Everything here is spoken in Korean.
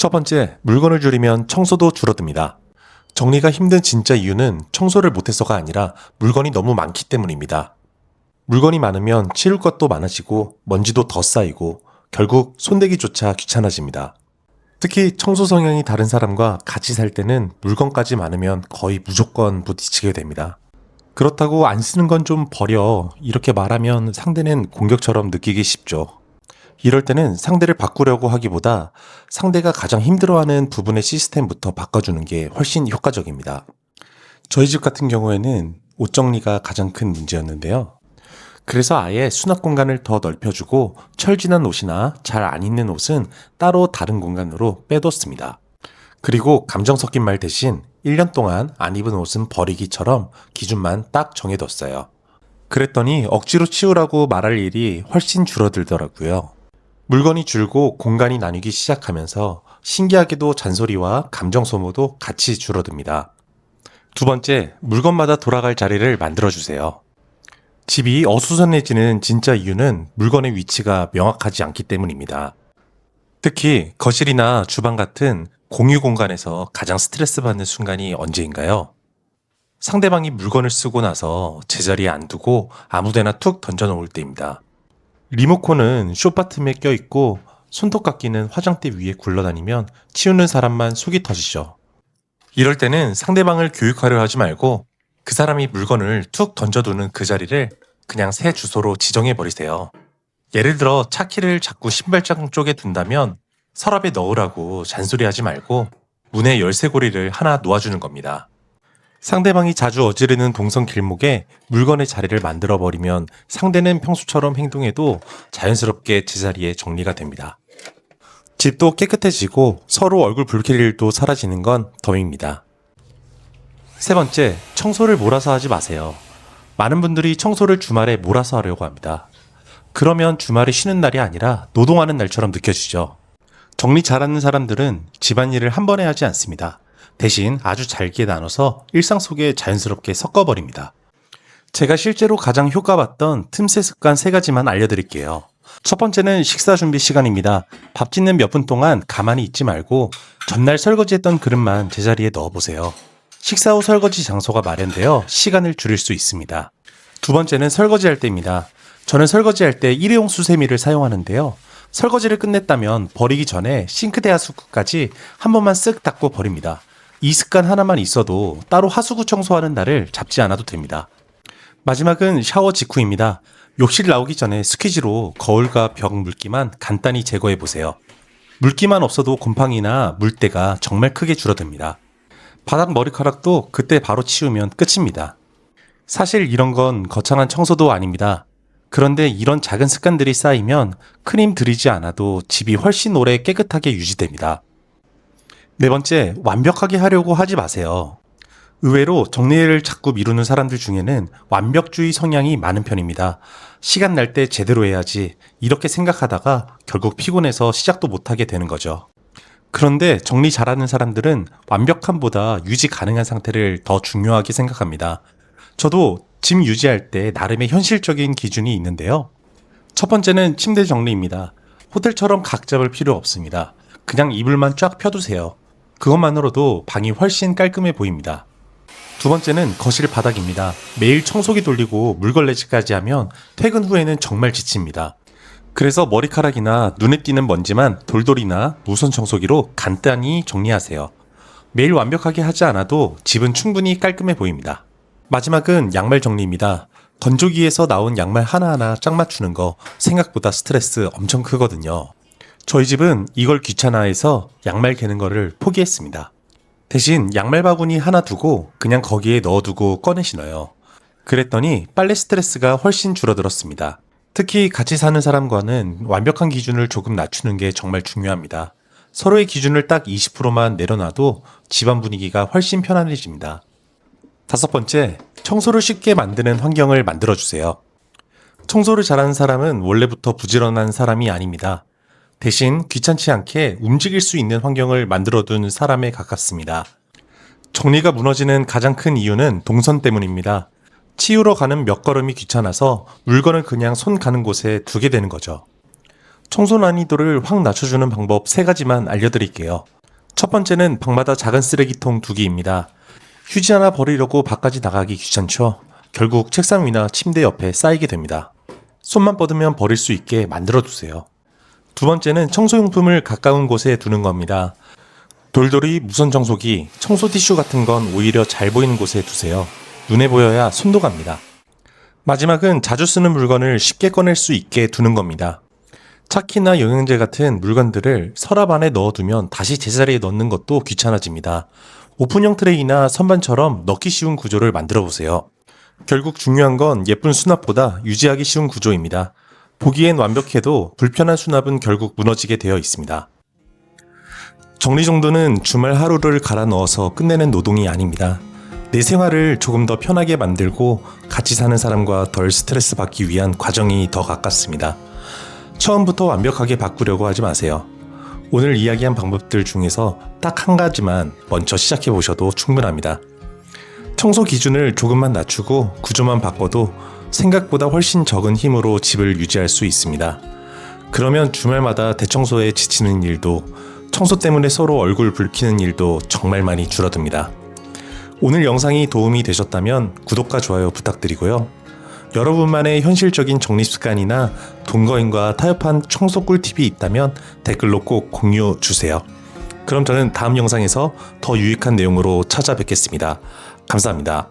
첫 번째, 물건을 줄이면 청소도 줄어듭니다. 정리가 힘든 진짜 이유는 청소를 못해서가 아니라 물건이 너무 많기 때문입니다. 물건이 많으면 치울 것도 많아지고 먼지도 더 쌓이고 결국 손대기조차 귀찮아집니다. 특히 청소 성향이 다른 사람과 같이 살 때는 물건까지 많으면 거의 무조건 부딪히게 됩니다. 그렇다고 안 쓰는 건 좀 버려 이렇게 말하면 상대는 공격처럼 느끼기 쉽죠. 이럴 때는 상대를 바꾸려고 하기보다 상대가 가장 힘들어하는 부분의 시스템부터 바꿔주는 게 훨씬 효과적입니다. 저희 집 같은 경우에는 옷 정리가 가장 큰 문제였는데요. 그래서 아예 수납 공간을 더 넓혀주고 철진한 옷이나 잘 안 입는 옷은 따로 다른 공간으로 빼뒀습니다. 그리고 감정 섞인 말 대신 1년 동안 안 입은 옷은 버리기처럼 기준만 딱 정해뒀어요. 그랬더니 억지로 치우라고 말할 일이 훨씬 줄어들더라고요. 물건이 줄고 공간이 나뉘기 시작하면서 신기하게도 잔소리와 감정 소모도 같이 줄어듭니다. 두 번째, 물건마다 돌아갈 자리를 만들어주세요. 집이 어수선해지는 진짜 이유는 물건의 위치가 명확하지 않기 때문입니다. 특히 거실이나 주방 같은 공유 공간에서 가장 스트레스 받는 순간이 언제인가요? 상대방이 물건을 쓰고 나서 제자리에 안 두고 아무데나 툭 던져놓을 때입니다. 리모컨은 쇼파틈에 껴있고 손톱깎이는 화장대 위에 굴러다니면 치우는 사람만 속이 터지죠. 이럴 때는 상대방을 교육하려 하지 말고 그 사람이 물건을 툭 던져두는 그 자리를 그냥 새 주소로 지정해버리세요. 예를 들어 차키를 자꾸 신발장 쪽에 둔다면 서랍에 넣으라고 잔소리하지 말고 문에 열쇠고리를 하나 놓아주는 겁니다. 상대방이 자주 어지르는 동선 길목에 물건의 자리를 만들어버리면 상대는 평소처럼 행동해도 자연스럽게 제자리에 정리가 됩니다. 집도 깨끗해지고 서로 얼굴 붉힐 일도 사라지는 건 덤입니다. 세 번째, 청소를 몰아서 하지 마세요. 많은 분들이 청소를 주말에 몰아서 하려고 합니다. 그러면 주말이 쉬는 날이 아니라 노동하는 날처럼 느껴지죠. 정리 잘하는 사람들은 집안일을 한 번에 하지 않습니다. 대신 아주 잘게 나눠서 일상 속에 자연스럽게 섞어버립니다. 제가 실제로 가장 효과봤던 틈새 습관 3가지만 알려드릴게요. 첫 번째는 식사 준비 시간입니다. 밥 짓는 몇 분 동안 가만히 있지 말고 전날 설거지했던 그릇만 제자리에 넣어보세요. 식사 후 설거지 장소가 마련되어 시간을 줄일 수 있습니다. 두 번째는 설거지할 때입니다. 저는 설거지할 때 일회용 수세미를 사용하는데요. 설거지를 끝냈다면 버리기 전에 싱크대 하수구까지 한 번만 쓱 닦고 버립니다. 이 습관 하나만 있어도 따로 하수구 청소하는 날을 잡지 않아도 됩니다. 마지막은 샤워 직후입니다. 욕실 나오기 전에 스퀴즈로 거울과 벽 물기만 간단히 제거해보세요. 물기만 없어도 곰팡이나 물때가 정말 크게 줄어듭니다. 바닥 머리카락도 그때 바로 치우면 끝입니다. 사실 이런 건 거창한 청소도 아닙니다. 그런데 이런 작은 습관들이 쌓이면 큰 힘 들이지 않아도 집이 훨씬 오래 깨끗하게 유지됩니다. 네 번째, 완벽하게 하려고 하지 마세요. 의외로 정리를 자꾸 미루는 사람들 중에는 완벽주의 성향이 많은 편입니다. 시간 날 때 제대로 해야지 이렇게 생각하다가 결국 피곤해서 시작도 못하게 되는 거죠. 그런데 정리 잘하는 사람들은 완벽함보다 유지 가능한 상태를 더 중요하게 생각합니다. 저도 집 유지할 때 나름의 현실적인 기준이 있는데요. 첫 번째는 침대 정리입니다. 호텔처럼 각 잡을 필요 없습니다. 그냥 이불만 쫙 펴두세요. 그것만으로도 방이 훨씬 깔끔해 보입니다. 두 번째는 거실 바닥입니다. 매일 청소기 돌리고 물걸레질까지 하면 퇴근 후에는 정말 지칩니다. 그래서 머리카락이나 눈에 띄는 먼지만 돌돌이나 무선 청소기로 간단히 정리하세요. 매일 완벽하게 하지 않아도 집은 충분히 깔끔해 보입니다. 마지막은 양말 정리입니다. 건조기에서 나온 양말 하나하나 짝 맞추는 거 생각보다 스트레스 엄청 크거든요. 저희 집은 이걸 귀찮아해서 양말 개는 거를 포기했습니다. 대신 양말 바구니 하나 두고 그냥 거기에 넣어두고 꺼내 신어요. 그랬더니 빨래 스트레스가 훨씬 줄어들었습니다. 특히 같이 사는 사람과는 완벽한 기준을 조금 낮추는 게 정말 중요합니다. 서로의 기준을 딱 20%만 내려놔도 집안 분위기가 훨씬 편안해집니다. 다섯 번째, 청소를 쉽게 만드는 환경을 만들어주세요. 청소를 잘하는 사람은 원래부터 부지런한 사람이 아닙니다. 대신 귀찮지 않게 움직일 수 있는 환경을 만들어둔 사람에 가깝습니다. 정리가 무너지는 가장 큰 이유는 동선 때문입니다. 치우러 가는 몇 걸음이 귀찮아서 물건을 그냥 손 가는 곳에 두게 되는 거죠. 청소 난이도를 확 낮춰주는 방법 3가지만 알려드릴게요. 첫 번째는 방마다 작은 쓰레기통 두기입니다. 휴지 하나 버리려고 밖까지 나가기 귀찮죠? 결국 책상 위나 침대 옆에 쌓이게 됩니다. 손만 뻗으면 버릴 수 있게 만들어 두세요. 두 번째는 청소용품을 가까운 곳에 두는 겁니다. 돌돌이 무선 청소기, 청소 티슈 같은 건 오히려 잘 보이는 곳에 두세요. 눈에 보여야 손도 갑니다. 마지막은 자주 쓰는 물건을 쉽게 꺼낼 수 있게 두는 겁니다. 차키나 영양제 같은 물건들을 서랍 안에 넣어두면 다시 제자리에 넣는 것도 귀찮아집니다. 오픈형 트레이나 선반처럼 넣기 쉬운 구조를 만들어 보세요. 결국 중요한 건 예쁜 수납보다 유지하기 쉬운 구조입니다. 보기엔 완벽해도 불편한 수납은 결국 무너지게 되어 있습니다. 정리정돈은 주말 하루를 갈아 넣어서 끝내는 노동이 아닙니다. 내 생활을 조금 더 편하게 만들고 같이 사는 사람과 덜 스트레스 받기 위한 과정이 더 가깝습니다. 처음부터 완벽하게 바꾸려고 하지 마세요. 오늘 이야기한 방법들 중에서 딱 한 가지만 먼저 시작해 보셔도 충분합니다. 청소 기준을 조금만 낮추고 구조만 바꿔도 생각보다 훨씬 적은 힘으로 집을 유지할 수 있습니다. 그러면 주말마다 대청소에 지치는 일도, 청소 때문에 서로 얼굴 붉히는 일도 정말 많이 줄어듭니다. 오늘 영상이 도움이 되셨다면 구독과 좋아요 부탁드리고요. 여러분만의 현실적인 정리 습관이나 동거인과 타협한 청소 꿀팁이 있다면 댓글로 꼭 공유 주세요. 그럼 저는 다음 영상에서 더 유익한 내용으로 찾아뵙겠습니다. 감사합니다.